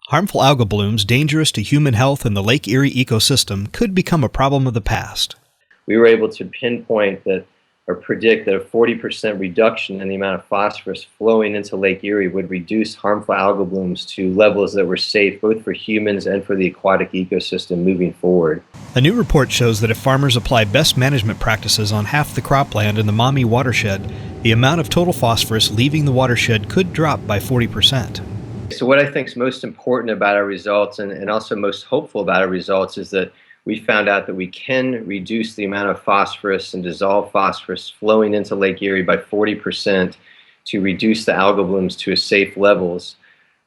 Harmful algal blooms dangerous to human health and the Lake Erie ecosystem could become a problem of the past. We were able to pinpoint that or predict that a 40% reduction in the amount of phosphorus flowing into Lake Erie would reduce harmful algal blooms to levels that were safe both for humans and for the aquatic ecosystem moving forward. A new report shows that if farmers apply best management practices on half the cropland in the Maumee Watershed, the amount of total phosphorus leaving the watershed could drop by 40%. So what I think is most important about our results and also most hopeful about our results is that we found out that we can reduce the amount of phosphorus and dissolved phosphorus flowing into Lake Erie by 40% to reduce the algal blooms to safe levels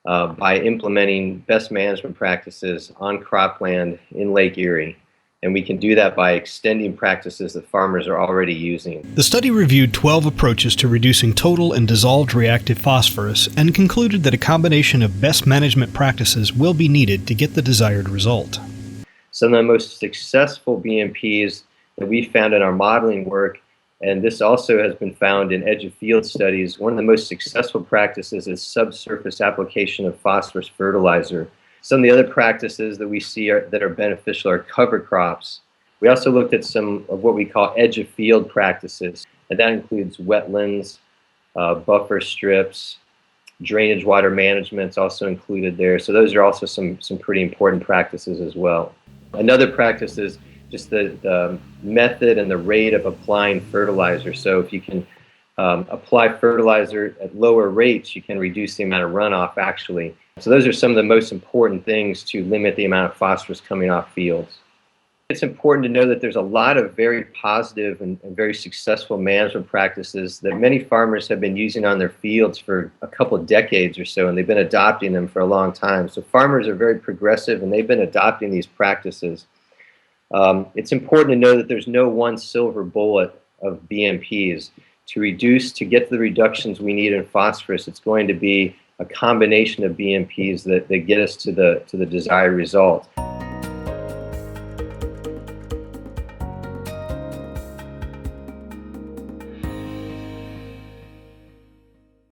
by implementing best management practices on cropland in Lake Erie. And we can do that by extending practices that farmers are already using. The study reviewed 12 approaches to reducing total and dissolved reactive phosphorus and concluded that a combination of best management practices will be needed to get the desired result. Some of the most successful BMPs that we found in our modeling work, and this also has been found in edge of field studies, one of the most successful practices is subsurface application of phosphorus fertilizer. Some of the other practices that we see that are beneficial are cover crops. We also looked at some of what we call edge of field practices, and that includes wetlands, buffer strips, drainage water management is also included there. So those are also some pretty important practices as well. Another practice is just the method and the rate of applying fertilizer. So if you can apply fertilizer at lower rates, you can reduce the amount of runoff actually. So those are some of the most important things to limit the amount of phosphorus coming off fields. It's important to know that there's a lot of very positive and very successful management practices that many farmers have been using on their fields for a couple of decades or so, and they've been adopting them for a long time. So farmers are very progressive, and they've been adopting these practices. It's important to know that there's no one silver bullet of BMPs. To get to the reductions we need in phosphorus, it's going to be a combination of BMPs that get us to the desired result.